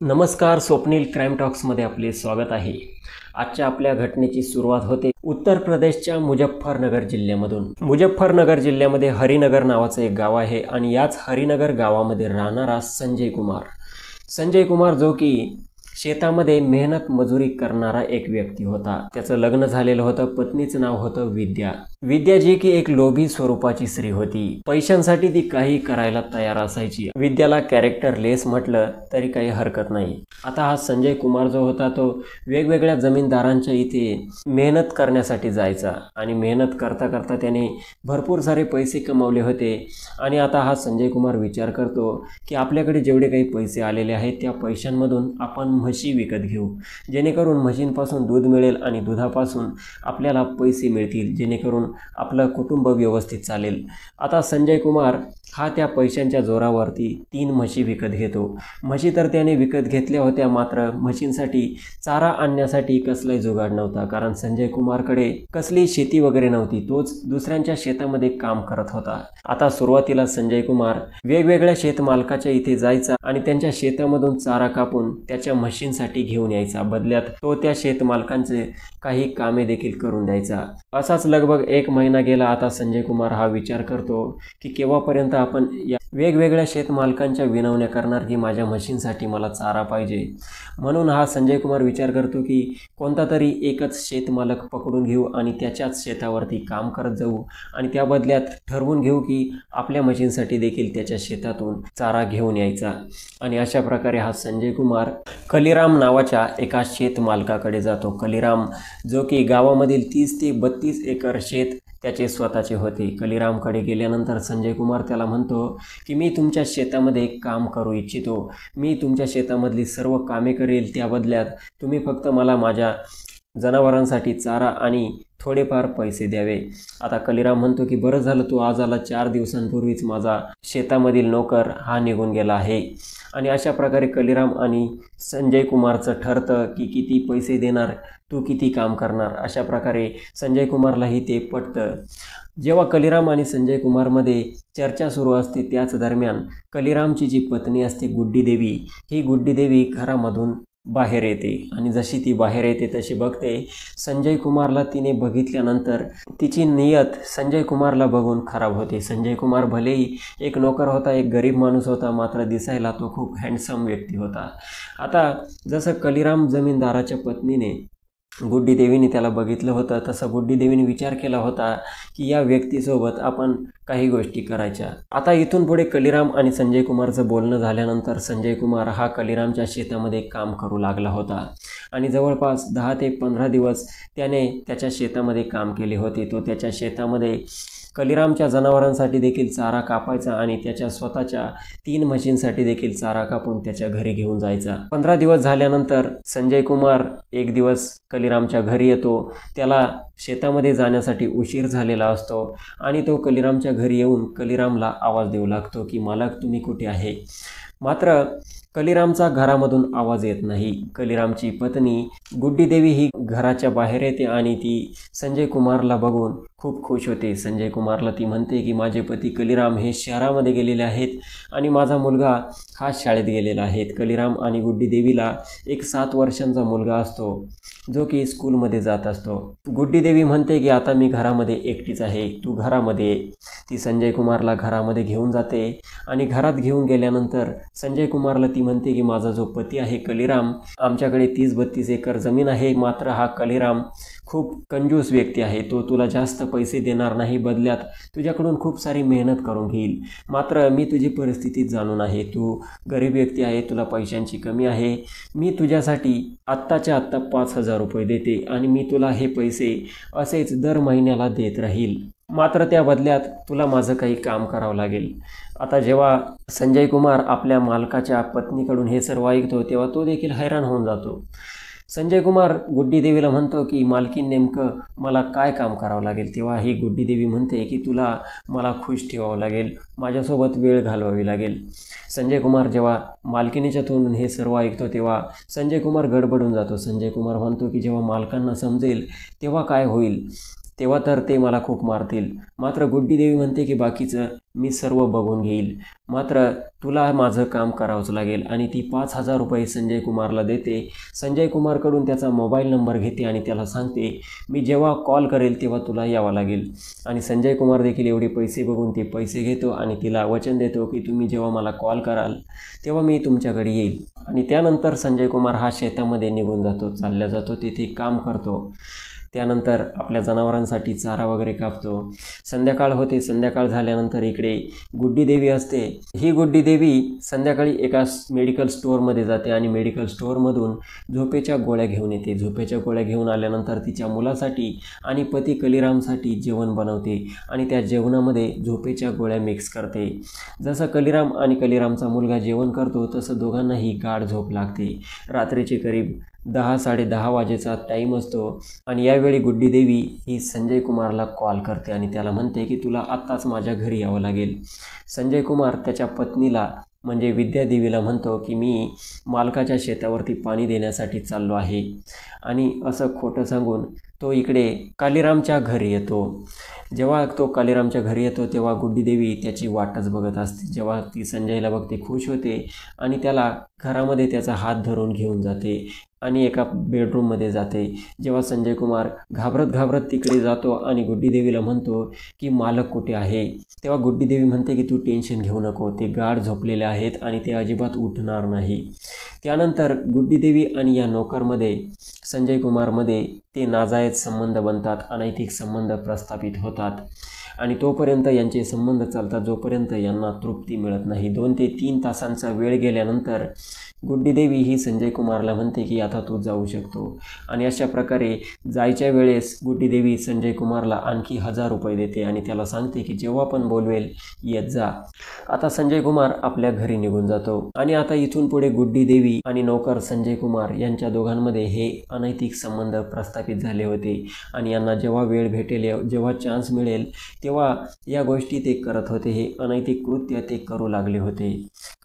नमस्कार, स्वप्नील क्राईम टॉक्समध्ये आपले स्वागत आहे। आजच्या आपल्या घटनेची सुरुवात होते उत्तर प्रदेशच्या मुजफ्फरनगर जिल्ह्यामधून। मुजफ्फरनगर जिल्ह्यामध्ये हरिनगर नावाचं एक गाव आहे आणि याच हरिनगर गावामध्ये राहणारा संजय कुमार जो की शेतामध्ये मेहनत मजुरी करणारा एक व्यक्ती होता। त्याचं लग्न झालेलं होतं, पत्नीचं नाव होतं विद्या जी की एक लोभी स्वरूपाची स्त्री होती। पैशांसाठी ती काही करायला तयार असायची। विद्याला कॅरेक्टर लेस म्हटलं तरी काही हरकत नाही। आता हा संजय कुमार जो होता तो वेगवेगळ्या जमीनदारांच्या इथे मेहनत करण्यासाठी जायचा आणि मेहनत करता करता त्याने भरपूर सारे पैसे कमावले होते। आणि आता हा संजय कुमार विचार करतो की आपल्याकडे जेवढे काही पैसे आलेले आहेत त्या पैशांमधून आपण म्हशी विकत घेऊ, जेणेकरून म्हशींपासून दूध मिळेल आणि दुधापासून आपल्याला पैसे मिळतील, जेणेकरून आपलं कुटुंब व्यवस्थित चालेल। आता संजय कुमार हा त्या पैशांच्या जोरावरती 3 म्हशी विकत घेतो। म्हशी तर त्याने विकत घेतल्या होत्या, मात्र म्हशींसाठी चारा आणण्यासाठी कसलाही जुगाड नव्हता, कारण संजय कुमारकडे कसली शेती वगैरे नव्हती, तोच दुसऱ्यांच्या शेतामध्ये काम करत होता। आता सुरुवातीला संजय कुमार वेगवेगळ्या शेतमालकाच्या इथे जायचा आणि त्यांच्या शेतामधून चारा कापून त्याच्या म्हशींसाठी घेऊन यायचा। बदल्यात तो त्या शेतमालकांचे काही कामे देखील करून द्यायचा। असाच लगभग 1 महिना गेला। आता संजय कुमार हा विचार करतो की केव्हापर्यंत आपण या वेगवेगळ्या शेतमालकांच्या विनवण्या करणार की माझ्या म्हशींसाठी मला चारा पाहिजे। म्हणून हा संजय कुमार विचार करतो की कोणता तरी एकच शेतमालक पकडून घेऊ आणि त्याच्याच शेतावरती काम करत जाऊ आणि त्या बदल्यात ठरवून घेऊ की आपल्या म्हशींसाठी देखील त्याच्या शेतातून चारा घेऊन यायचा। आणि अशा प्रकारे हा संजय कुमार कलीराम नावाच्या एका शेतमालकाकडे जातो। कलीराम जो की गावामधील 30 ते 32 एकर शेत त्याचे स्वतःचे होते। कलीरामकडे गेल्यानंतर संजय कुमार त्याला म्हणतो की मी तुमच्या शेतामध्ये काम करू इच्छितो, मी तुमच्या शेतामधली सर्व कामे करेल, त्या बदल्यात तुम्ही फक्त मला माझ्या जनावरांसाठी चारा आणि थोडेफार पैसे द्यावे। आता कलीराम म्हणतो की बरं झालं तू आज आला, 4 दिवसांपूर्वीच माझा शेतामधील नोकर हा निघून गेला आहे। आणि अशा प्रकारे कलीराम आणि संजय कुमारचं ठरतं की किती पैसे देणार, तू किती काम करणार। अशा प्रकारे संजय कुमारलाही ते पटतं। जेव्हा कलीराम आणि संजय कुमारमध्ये चर्चा सुरू असते त्याच दरम्यान कलीरामची जी पत्नी असते गुड्डी देवी, ही गुड्डी देवी घरामधून बाहेर येते आणि जशी ती बाहेर येते तशी बघते संजय कुमारला। तिने बघितल्यानंतर तिची नियत संजय कुमारला बघून खराब होते। संजय कुमार भलेही एक नोकर होता, एक गरीब माणूस होता, मात्र दिसायला तो खूप हँडसम व्यक्ती होता। आता जसं कलीराम जमीनदाराच्या पत्नीने गुड्डी देवीने त्याला बघितलं होतं, तसं गुड्डी देवीने विचार केला होता की या व्यक्तीसोबत आपण काही गोष्टी करायच्या। आता इथून पुढे कलीराम आणि संजय कुमारचं बोलणं झाल्यानंतर संजय कुमार हा कलीरामच्या शेतामध्ये काम करू लागला होता आणि जवळपास 10 ते 15 दिवस त्याने त्याच्या शेतामध्ये काम केले होते। तो त्याच्या शेतामध्ये कलीरामच्या जनावरांसाठी देखील चारा कापायचा आणि त्याच्या स्वतःच्या 3 म्हशींसाठी देखील चारा कापून त्याच्या घरी घेऊन जायचा। 15 दिवस झाल्यानंतर संजय कुमार एक दिवस कलीरामच्या घरी येतो। त्याला शेतामध्ये जाण्यासाठी उशीर झालेला असतो आणि तो कलीरामच्या घरी येऊन कलीरामला आवाज देऊ लागतो की मालक तुम्ही कुठे आहे। मात्र कलीरामचा घरामधून आवाज येत नाही। कलीरामची पत्नी गुड्डी देवी ही घराच्या बाहेर येते आणि ती संजय कुमारला बघून खूप खुश होते। संजय कुमारला ती म्हणते की माझे पती कलीराम हे शहरामध्ये गेलेले आहेत आणि माझा मुलगा हा शाळेत गेलेला आहे। कलीराम आणि गुड्डी देवीला एक 7 वर्षांचा मुलगा असतो जो की स्कूलमध्ये जात असतो। गुड्डी देवी म्हणते की आता मी घरामध्ये एकटीच आहे, तू घरामध्ये ये। ती संजय कुमारला घरामध्ये घेऊन जाते आणि घरात घेऊन गेल्यानंतर संजय कुमारला ती म्हणते की माझा जो पती आहे कलीराम, आमच्याकडे 30-32 एकर जमीन आहे, मात्र हा कलीराम खूप कंजूस व्यक्ती आहे, तो तुला जास्त पैसे देणार नाही, बदल्यात तुझ्याकडून खूप सारी मेहनत करून घेईल। मात्र मी तुझी परिस्थिती जाणून आहे, तू गरीब व्यक्ती आहे, तुला पैशांची कमी आहे, मी तुझ्यासाठी आत्ताच्या आत्ता 5,000 रुपये देते आणि मी तुला हे पैसे असेच दर महिन्याला देत राहील, मात्र त्या बदल्यात तुला माझं काही काम करावं लागेल। आता जेव्हा संजय कुमार आपल्या मालकाच्या पत्नीकडून हे सर्व ऐकतो तेव्हा तो देखील हैराण होऊन जातो। संजय कुमार गुड्डी देवीला म्हणतो की मालकीन नेमकं मला काय काम करावं लागेल। तेव्हा ही गुड्डी देवी म्हणते की तुला मला खुश ठेवावं लागेल, माझ्यासोबत वेळ घालवावी लागेल। संजय कुमार जेव्हा मालकिनीच्या तोंडून हे सर्व ऐकतो तेव्हा संजय कुमार गडबडून जातो। संजय कुमार म्हणतो की जेव्हा मालकांना समजेल तेव्हा काय होईल, तेव्हा तर ते मला खूप मारतील। मात्र गुड्डी देवी म्हणते की बाकीचं मी सर्व बघून घेईल, मात्र तुला माझं काम करावंच लागेल. आणि ती 5,000 रुपये संजय कुमारला देते. संजय कुमारकडून त्याचा मोबाईल नंबर घेते आणि त्याला सांगते, मी जेव्हा कॉल करेल तेव्हा तुला यावं लागेल. आणि संजय कुमार देखील एवढे पैसे बघून ते पैसे घेतो आणि तिला वचन देतो की तुम्ही जेव्हा मला कॉल कराल तेव्हा मी तुमच्याकडे येईल. आणि त्यानंतर संजय कुमार हा शेतामध्ये निघून जातो, चालला जातो, तिथे काम करतो. त्यानंतर आपल्या जनावरांसाठी चारा वगैरे कापतो. संध्याकाळ होते. संध्याकाळ झाल्यानंतर इकडे गुड्डी देवी असते. ही गुड्डी देवी संध्याकाळी एका मेडिकल स्टोअरमध्ये जाते आणि मेडिकल स्टोअरमधून झोपेच्या गोळ्या घेऊन येते. झोपेच्या गोळ्या घेऊन आल्यानंतर तिच्या मुलासाठी आणि पती कलीरामसाठी जेवण बनवते आणि त्या जेवणामध्ये झोपेच्या गोळ्या मिक्स करते. जसं कलीराम आणि कलीरामचा मुलगा जेवण करतो तसं दोघांनाही गाढ झोप लागते. रात्रीचे करीब 10-10:30 वाजेचा टाईम असतो आणि यावेळी गुड्डी देवी ही संजय कुमारला कॉल करते आणि त्याला म्हणते की तुला आत्ताच माझ्या घरी यावं लागेल. संजय कुमार त्याच्या पत्नीला म्हणजे विद्यादेवीला म्हणतो की मी मालकाच्या शेतावरती पाणी देण्यासाठी चाललो आहे. आणि असं खोटं सांगून तो इकडे कालीरामच्या घरी येतो. जेव्हा तो कालीरामच्या घरी येतो तेव्हा गुड्डी देवी त्याची वाटच बघत असते. जेव्हा ती संजयला बघते खुश होते आणि त्याला घरामध्ये त्याचा हात धरून घेऊन जाते आणि एका बेडरूममध्ये जाते. जेव्हा संजय कुमार घाबरत तिकडे जातो आणि गुड्डी देवीला म्हणतो की मालक कुठे आहे, तेव्हा गुड्डी देवी म्हणते की तू टेन्शन घेऊ नको, ते गाढ झोपलेले आहेत आणि ते अजिबात उठणार नाही. त्यानंतर गुड्डी देवी आणि या नोकरमध्ये संजय कुमारमध्ये ते नाजायज संबंध बनतात, अनैतिक संबंध प्रस्थापित होतात आणि तोपर्यंत यांचे संबंध चालतात जोपर्यंत यांना तृप्ती मिळत नाही. 2 ते 3 तासांचा वेळ गेल्यानंतर गुड्डी देवी ही संजय कुमारला म्हणते की आता तू जाऊ शकतो. आणि अशा प्रकारे जायच्या वेळेस गुड्डी देवी संजय कुमारला आणखी 1,000 रुपये देते आणि त्याला सांगते की जेव्हा पण बोलवेल येत जा. आता संजय कुमार आपल्या घरी निघून जातो आणि आता इथून पुढे गुड्डी देवी आणि नोकर संजय कुमार यांच्या दोघांमध्ये हे अनैतिक संबंध प्रस्थापित झाले होते आणि यांना जेव्हा वेळ भेटेल, जेव्हा चान्स मिळेल तेव्हा या गोष्टी ते करत होते. हे अनैतिक कृत्य ते करू लागले होते.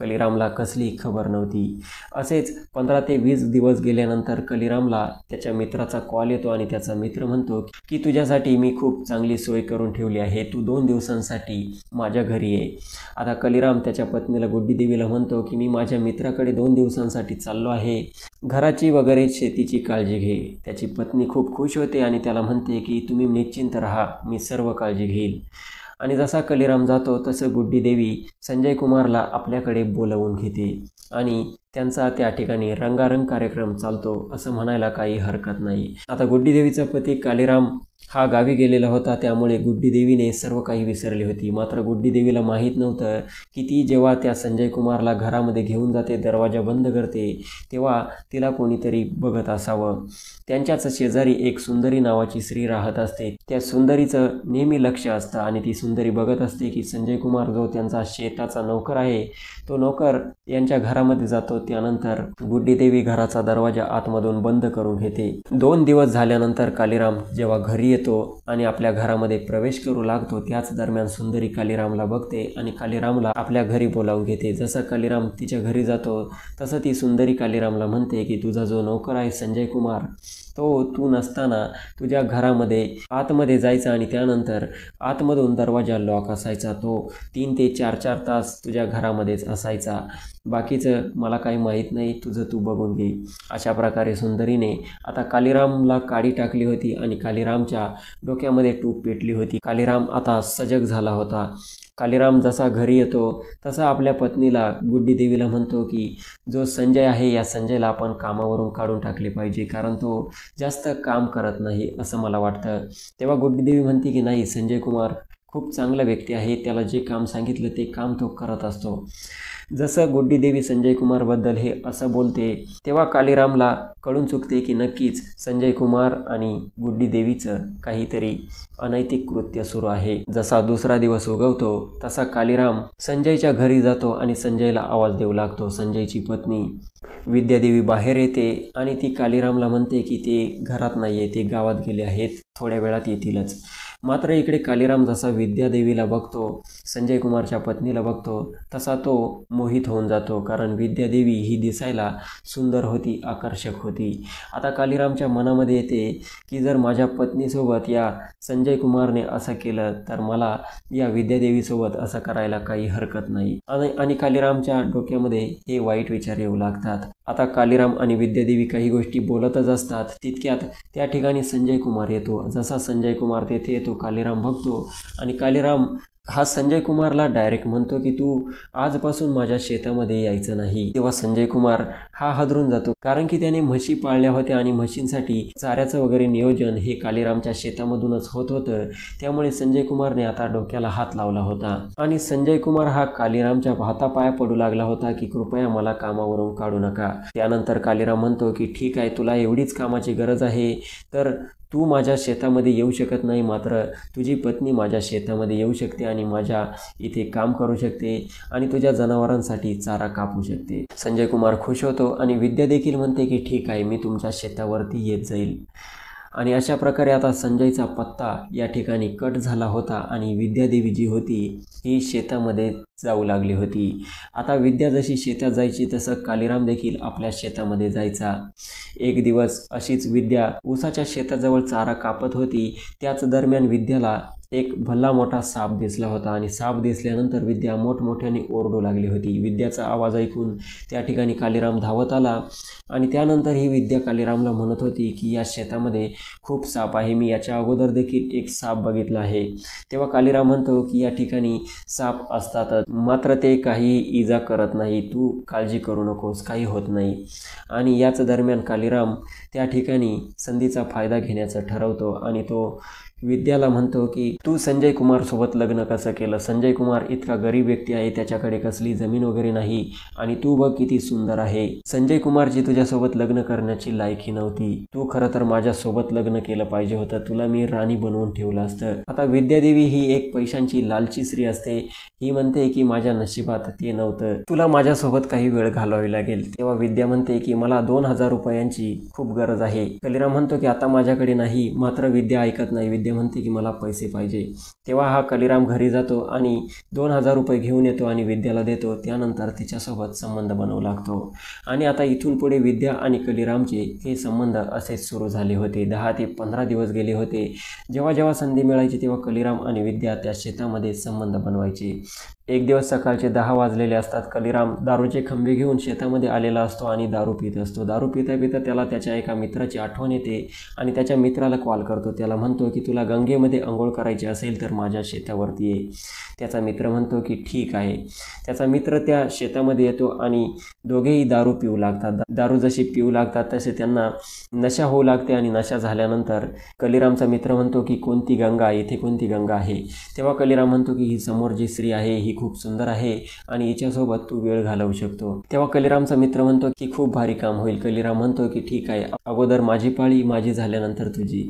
कलीरामला कसली खबर नव्हती. असेच 15 ते 20 दिवस गेल्यानंतर कलीरामला त्याच्या मित्राचा कॉल येतो आणि त्याचा मित्र म्हणतो की तुझ्यासाठी मी खूप चांगली सोय करून ठेवली आहे, तू 2 दिवसांसाठी माझ्या घरी ये. आता कलीराम त्याच्या पत्नीला गुड्डी देवीला म्हणतो की मी माझ्या मित्राकडे 2 दिवसांसाठी चाललो आहे, घराची वगैरे शेतीची काळजी घे. त्याची पत्नी खूप खुश होते आणि त्याला म्हणते की तुम्ही निश्चिंत राहा, मी सर्व काळजी घेईल. आणि जसा कलीराम जातो तसं गुड्डी देवी संजय कुमारला आपल्याकडे बोलवून घेते आणि त्यांचा त्या ठिकाणी रंगारंग कार्यक्रम चालतो असं म्हणायला काही हरकत नाही. आता गुड्डी देवीचा पती कालीराम हा गावी गेलेला होता, त्यामुळे गुड्डी देवीने सर्व काही विसरली होती. मात्र गुड्डी देवीला माहीत नव्हतं की ती जेव्हा त्या संजय कुमारला घरामध्ये घेऊन जाते, दरवाजा बंद करते, तेव्हा तिला कोणीतरी बघत असावं. त्यांच्याच शेजारी एक सुंदरी नावाची स्त्री राहत असते. त्या सुंदरीचं नेहमी लक्ष असतं आणि ती सुंदरी बघत असते की संजय कुमार जो त्यांचा शेताचा नोकर आहे तो नोकर यांच्या घरामध्ये जातो. त्यानंतर गुड्डी देवी घराचा दरवाजा आतमधून बंद करून घेते. 2 दिवस झाल्यानंतर कालीराम जेव्हा घरी येतो आणि आपल्या घरामध्ये प्रवेश करू लागतो त्याच दरम्यान सुंदरी कालीरामला बघते आणि कालीरामला आपल्या घरी बोलावून घेते. जसं कालीराम तिच्या घरी जातो तसं ती सुंदरी कालीरामला म्हणते की तुझा जो नोकर आहे संजय कुमार तो तू नसताना तुझ्या घरामध्ये आतमध्ये जायचा आणि त्यानंतर आतमधून दरवाजा लॉक असायचा, तो 3 ते 4 तास तुझ्या घरामध्येच असायचा, बाकीचं मला काही माहीत नाही, तुझं तू बघून घे. अशा प्रकारे सुंदरीने आता कालीरामला काडी टाकली होती आणि कालीरामच्या डोक्यामध्ये टूप पेटली होती. कालीराम आता सजग झाला होता. कालीराम जसा घरी येतो तसा आपल्या पत्नीला गुड्डी देवीला म्हणतो की जो संजय आहे या संजयला आपण कामावरून काढून टाकले पाहिजे, कारण तो जास्त काम करत नाही असं मला वाटतं. तेव्हा गुड्डी देवी म्हणते की नाही, संजय कुमार खूप चांगला व्यक्ती आहे, त्याला जे काम सांगितलं ते काम तो करत असतो. जसं गुड्डी देवी संजय कुमारबद्दल हे असं बोलते तेव्हा कालीरामला कळून चुकते की नक्कीच संजय कुमार आणि गुड्डी देवीचं काहीतरी अनैतिक कृत्य सुरू आहे. जसा दुसरा दिवस उगवतो तसा कालीराम संजयच्या घरी जातो आणि संजयला आवाज देऊ लागतो. संजयची पत्नी विद्यादेवी बाहेर येते आणि ती कालीरामला म्हणते की ते घरात नाही आहे, ते गावात गेले आहेत, थोड्या वेळात येतीलच. मात्र इकडे कालीराम जसा विद्यादेवीला बघतो, संजय कुमारच्या पत्नीला बघतो, तसा तो मोहित होऊन जातो, कारण विद्यादेवी ही दिसायला सुंदर होती, आकर्षक होती. आता कालीरामच्या मनामध्ये येते की जर माझ्या पत्नीसोबत या संजय कुमारने असं केलं तर मला या विद्यादेवीसोबत असं करायला काही हरकत नाही. आणि कालीरामच्या डोक्यामध्ये हे वाईट विचार येऊ लागतात. आता कालीराम आणि विद्यादेवी काही गोष्टी बोलतच असतात. तितक्यात त्या ठिकाणी संजय कुमार येतो. जसा संजय कुमार तेथे येतो, कालीराम बघतो आणि कालीराम हा संजय कुमारला डायरेक्ट म्हणतो की तू आजपासून माझ्या शेतामध्ये यायचं नाही. तेव्हा संजय कुमार हा हादरून जातो, कारण की त्याने म्हशी पाळल्या होत्या आणि म्हशींसाठी चाऱ्याचं वगैरे नियोजन हे कालीरामच्या शेतामधूनच होत होतं. त्यामुळे संजय कुमारने आता डोक्याला हात लावला होता आणि संजय कुमार हा कालीरामच्या हातापाया पडू लागला होता की कृपया मला कामावरून काढू नका. त्यानंतर कालीराम म्हणतो की ठीक आहे, तुला एवढीच कामाची गरज आहे तर तू माझ्या शेतामध्ये येऊ शकत नाही, मात्र तुझी पत्नी माझ्या शेतामध्ये येऊ शकते आणि माझ्या इथे काम करू शकते आणि तुझ्या जनावरांसाठी चारा कापू शकते. संजय कुमार खुश होतो आणि विद्या देखील म्हणते की ठीक आहे, मी तुमच्या शेतावरती येत जाईल. आणि अशा प्रकारे आता संजयचा पत्ता या ठिकाणी कट झाला होता आणि विद्यादेवी जी होती ही शेतामध्ये जाऊ लागली होती. आता विद्या जशी शेतात जायची तसं कालीराम देखील आपल्या शेतामध्ये जायचा. एक दिवस अशीच विद्या ऊसाच्या शेताजवळ चारा कापत होती. त्याच दरम्यान विद्याला एक भला मोठा साप दिसला होता आणि साप दिसल्यानंतर विद्या मोठमोठ्याने ओरडू लागली होती. विद्याचा आवाज ऐकून त्या ठिकाणी कालीराम धावत आला आणि त्यानंतर ही विद्या कालीरामला म्हणत होती की या शेतामध्ये खूप साप आहे, मी याच्या अगोदर देखील एक साप बघितला आहे. तेव्हा कालीराम म्हणतो की या ठिकाणी साप असतातच, मात्र ते काही इजा करत नाही, तू काळजी करू नकोस, काही होत नाही. आणि याच दरम्यान कालीराम त्या ठिकाणी संधीचा फायदा घेण्याचं ठरवतो आणि तो विद्याला म्हणतो की तू संजय कुमार सोबत लग्न कसं केलं? संजय कुमार इतका गरीब व्यक्ती आहे, त्याच्याकडे कसली जमीन वगैरे नाही आणि तू बघ किती सुंदर आहे. संजय कुमारची तुझ्यासोबत लग्न करण्याची लायकी नव्हती, तू खरं तर माझ्यासोबत लग्न केलं पाहिजे होतं, तुला मी राणी बनवून ठेवलं असतं. आता विद्यादेवी ही एक पैशांची लालची स्त्री असते. ही म्हणते की माझ्या नशिबात ते नव्हतं, तुला माझ्यासोबत काही वेळ घालवावी लागेल. तेव्हा विद्या म्हणते की मला 2000 रुपयांची खूप गरज आहे. कालीराम म्हणतो की आता माझ्याकडे नाही, मात्र विद्या ऐकत नाही. विद्या म्हणते की मला पैसे पाहिजे. तेव्हा हा कालीराम घरी जातो आणि 2000 रुपये घेऊन येतो आणि विद्याला देतो. त्यानंतर तिच्यासोबत संबंध बनवू लागतो आणि आता इथून पुढे विद्या आणि कालीरामचे हे संबंध असेच सुरू झाले होते. 10 ते 15 दिवस गेले होते. जेव्हा जेव्हा संधी मिळायची तेव्हा कालीराम आणि विद्या त्या शेतामध्ये संबंध बनवायचे. एक दिवस सकाळचे 10 वाजलेले असतात. कालीराम दारूचे खंबे घेऊन शेतामध्ये आलेला असतो आणि दारू पित असतो. दारू पिता पिता त्याला त्याच्या एका मित्राची आठवण येते आणि त्याच्या मित्राला कॉल करतो. त्याला म्हणतो की तुला गंगेमध्ये अंघोळ करायची असेल तर माझ्या शेतावरती ये. त्याचा मित्र म्हणतो की ठीक आहे. त्याचा मित्र त्या शेतामध्ये येतो आणि दोघेही दारू पिऊ लागतात. दारू जशी पिऊ लागतात तसे त्यांना नशा होऊ लागते आणि नशा झाल्यानंतर कालीरामचा मित्र म्हणतो की कोणती गंगा, इथे कोणती गंगा आहे? तेव्हा कालीराम म्हणतो की ही समोर जी स्त्री आहे ही खूप सुंदर आहे आणि हिच्यासोबत तू वेळ घालवू शकतो. तेव्हा कालीरामचा मित्र म्हणतो की खूप भारी काम होईल. कालीराम म्हणतो की ठीक आहे, अगोदर माझी पाळी, माझी झाल्यानंतर तुझी.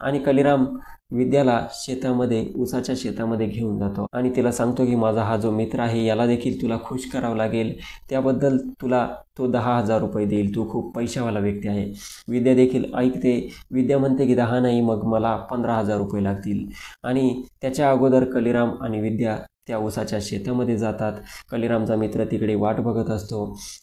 आणि कालीराम विद्याला शेतामध्ये ऊसाच्या शेतामध्ये घेऊन जातो आणि तिला सांगतो की माझा हा जो मित्र आहे याला देखील तुला खुश करावं लागेल, त्याबद्दल तुला तो 10,000 रुपये देईल, तू खूप पैशावाला व्यक्ती आहे. विद्या देखील ऐकते. विद्या म्हणते की 10 नाही, मग मला 15,000 रुपये लागतील. आणि त्याच्या अगोदर कालीराम आणि विद्या त्या ऊसाच्या शेतामध्ये जातात. कालीरामचा मित्र तिकडे वाट बघत असतो.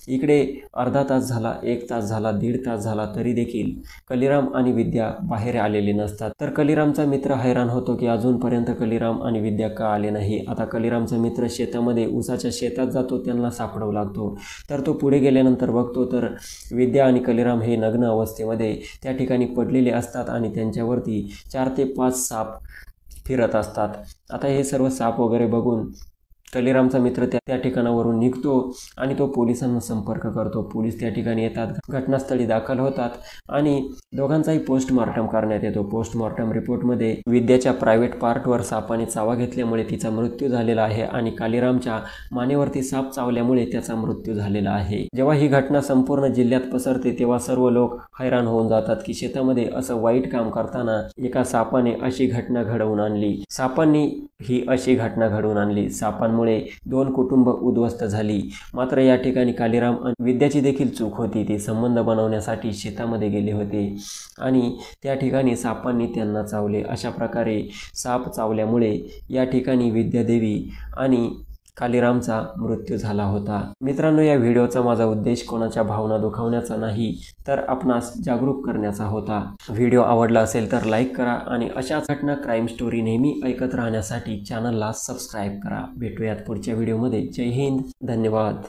इकडे अर्धा तास झाला, 1 तास झाला, 1.5 तास झाला, तरी देखील कालीराम आणि विद्या बाहेर आलेले नसतात. तर कालीरामचा मित्र हैराण होतो की अजूनपर्यंत कालीराम आणि विद्या का आले नाही. आता कालीरामचा मित्र शेतामध्ये ऊसाच्या शेतात जातो, त्यांना सापडवू लागतो. तर तो पुढे गेल्यानंतर बघतो तर विद्या आणि कालीराम हे नग्न अवस्थेमध्ये त्या ठिकाणी पडलेले असतात आणि त्यांच्यावरती 4 ते 5 साप फिरत असतात. आता हे सर्व साप वगैरे बघून कालीरामचा मित्र त्या ठिकाणावरून निघतो आणि तो पोलिसांना संपर्क करतो. पोलीस त्या ठिकाणी येतात, घटनास्थळी दाखल होतात आणि दोघांचाही पोस्टमॉर्टम करण्यात येतो. पोस्टमॉर्टम रिपोर्टमध्ये विद्याच्या प्रायव्हेट पार्टवर सापाने चावा घेतल्यामुळे तिचा मृत्यू झालेला आहे आणि कालीरामच्या मानेवरती साप चावल्यामुळे त्याचा मृत्यू झालेला आहे. जेव्हा ही घटना संपूर्ण जिल्ह्यात पसरते तेव्हा सर्व लोक हैराण होऊन जातात की शेतामध्ये असं वाईट काम करताना एका सापाने अशी घटना घडवून आणली. सापांनी ही अशी घटना घडवून आणली. सापांमुळे त्यामुळे 2 कुटुंब उद्ध्वस्त झाली. मात्र या ठिकाणी कालीराम आणि विद्याची देखील चूक होती. ते संबंध बनवण्यासाठी शेतामध्ये गेले होते आणि त्या ठिकाणी सापांनी त्यांना चावले. अशा प्रकारे साप चावल्यामुळे या ठिकाणी विद्यादेवी आणि कालीरामचा मृत्यू झाला होता. मित्रांनो, या व्हिडिओचा माझा उद्देश कोणाच्या भावना दुखावण्याचा नाही, तर आपणास जागरूक करण्याचा होता. व्हिडिओ आवडला असेल तर लाईक करा आणि अशाच घटना, क्राईम स्टोरी नेहमी ऐकत राहण्यासाठी चॅनलला सबस्क्राईब करा. भेटूयात पुढच्या व्हिडिओमध्ये. जय हिंद, धन्यवाद.